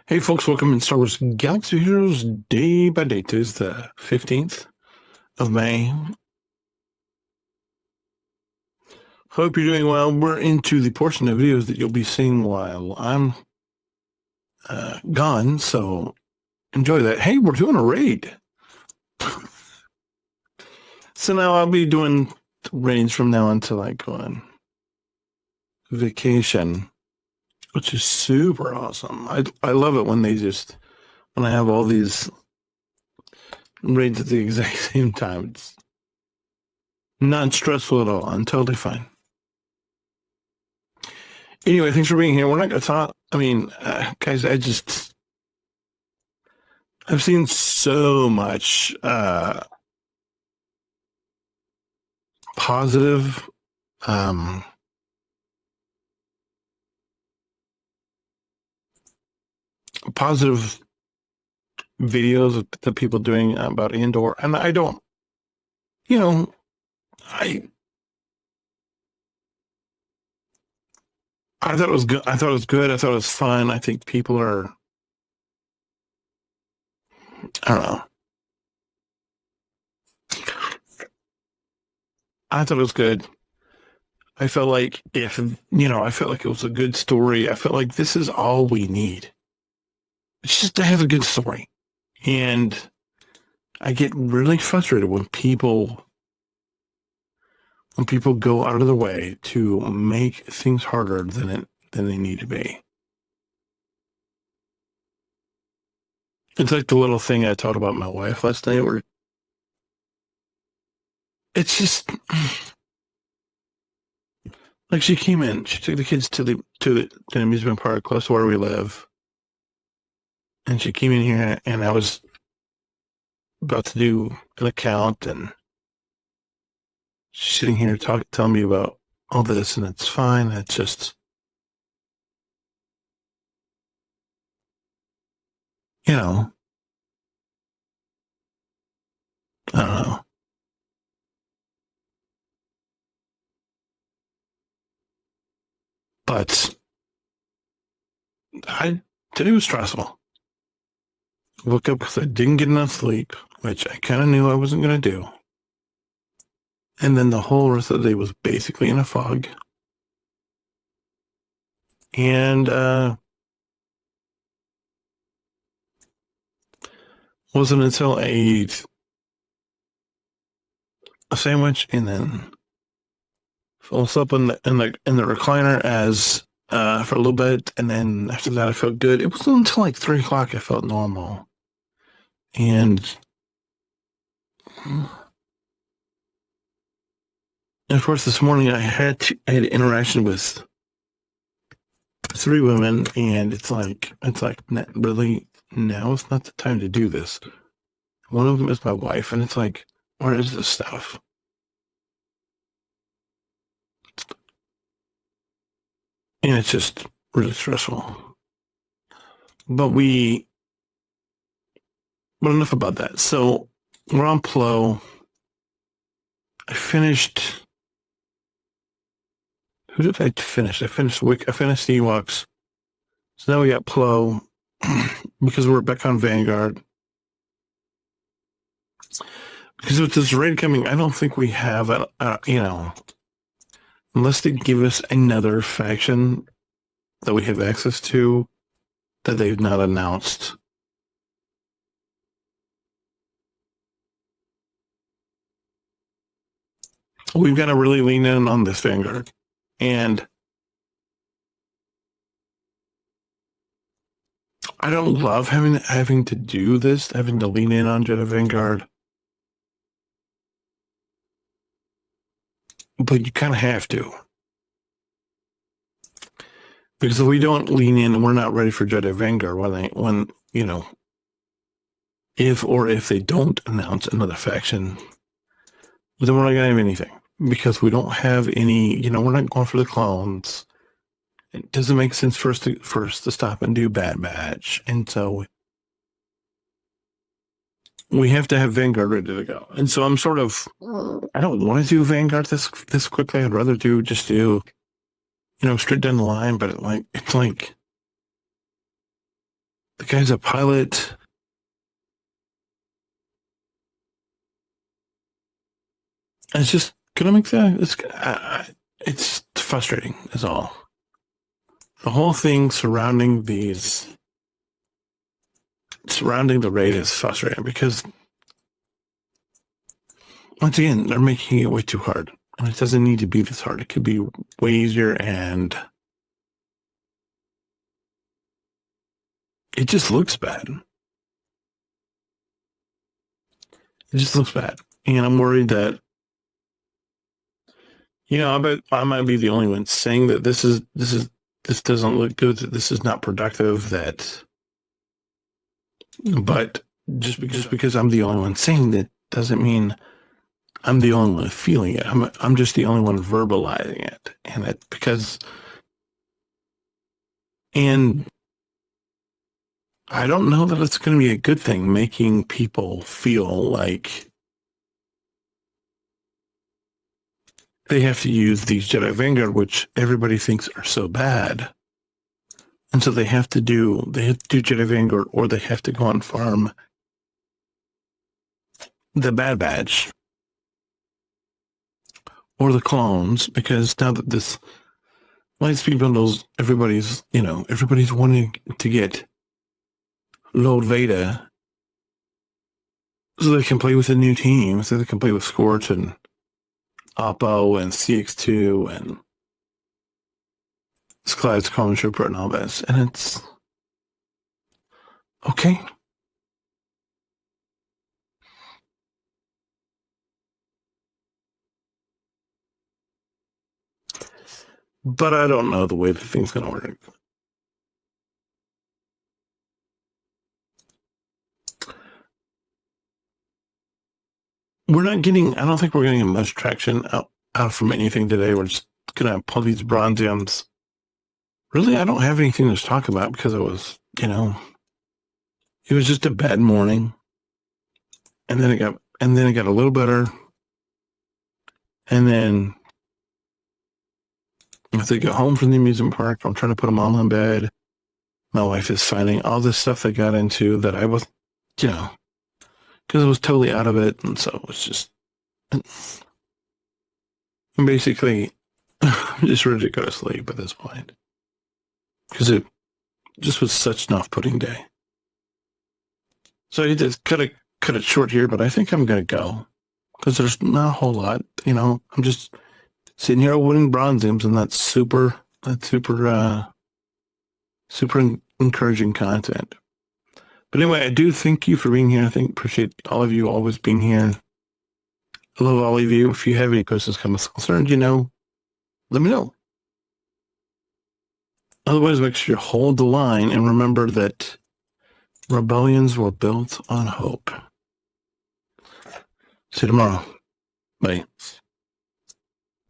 Hey folks, welcome in Star Wars Galaxy of Heroes Day by Day. Today's the 15th of May. Hope you're doing well. We're into the portion of videos that you'll be seeing while I'm gone, so enjoy that. Hey, we're doing a raid. So now I'll be doing raids from now until I go on vacation, which is super awesome. I love it when when I have all these raids at the exact same time. It's not stressful at all. I'm totally fine. Anyway, thanks for being here. We're not going to talk. Guys, I've seen so much positive um, positive videos of the people doing about Andor, and I don't, you know, I I thought it was good. I thought it was good. I thought it was fun. I think people are, I don't know. I thought it was good. I felt like I felt like it was a good story. I felt like this is all we need. It's just to have a good story. And I get really frustrated when people go out of their way to make things harder than they need to be. It's like the little thing I talked about my wife last night where it's just like she came in, she took the kids to the amusement park close to where we live. And she came in here and I was about to do an account and she's sitting here telling me about all this and it's fine. It's just, you know, I don't know. But today was stressful. Woke up because I didn't get enough sleep, which I kind of knew I wasn't going to do. And then the whole rest of the day was basically in a fog. And wasn't until I ate a sandwich and then fell asleep in the recliner as for a little bit, and then after that I felt good. It wasn't until like 3 o'clock I felt normal. And of course, this morning I had interaction with three women, and it's like really now it's not the time to do this. One of them is my wife, and it's like, where is this stuff? And it's just really stressful. But enough about that. So we're on Plo. I finished. Who did I finish? I finished Wick. I finished the Ewoks. So now we got Plo because we're back on Vanguard. Because with this raid coming, I don't think we have unless they give us another faction that we have access to that they've not announced. We've got to really lean in on this Vanguard. And I don't love having to do this, having to lean in on Jedi Vanguard. But you kind of have to. Because if we don't lean in, we're not ready for Jedi Vanguard if they don't announce another faction, then we're not going to have anything. Because we don't have any, we're not going for the clones. It doesn't make sense for us to stop and do Bad Batch. And so we have to have Vanguard ready to go. And so I'm sort of, I don't want to do Vanguard this quickly. I'd rather do straight down the line. But it's like guy's a pilot. It's just gonna make that it's frustrating is all. The whole thing surrounding the raid is frustrating because once again they're making it way too hard, and it doesn't need to be this hard. It could be way easier, and it just looks bad. It just looks bad, and I'm worried that I might be the only one saying that this doesn't look good. That this is not productive. But just because I'm the only one saying that doesn't mean I'm the only one feeling it. I'm just the only one verbalizing it, and I don't know that it's going to be a good thing making people feel like they have to use these Jedi Vanguard, which everybody thinks are so bad. And so they have to do Jedi Vanguard, or they have to go and farm the Bad Batch or the clones, because now that this Lightspeed bundles, everybody's wanting to get Lord Vader so they can play with a new team, so they can play with Scorch and Oppo and CX2 and Clyde's Common Trooper and all this. And it's okay. But I don't know the way the thing's going to work. I don't think we're getting much traction out from anything today. We're just going to pull these bronziums. Really, I don't have anything to talk about because it was just a bad morning. And then it got a little better. And then if they get home from the amusement park, I'm trying to put them all in bed. My wife is finding all this stuff they got into that I was, because I was totally out of it. And so it was just, basically, I'm just ready to go to sleep at this point. Because it just was such an off-putting day. So I just cut it short here, but I think I'm going to go. Because there's not a whole lot. I'm just sitting here winning bronziums, and that's super encouraging content. But anyway, I do thank you for being here. Appreciate all of you always being here. I love all of you. If you have any questions, comments, concerns, let me know. Otherwise, make sure you hold the line and remember that rebellions were built on hope. See you tomorrow. Bye.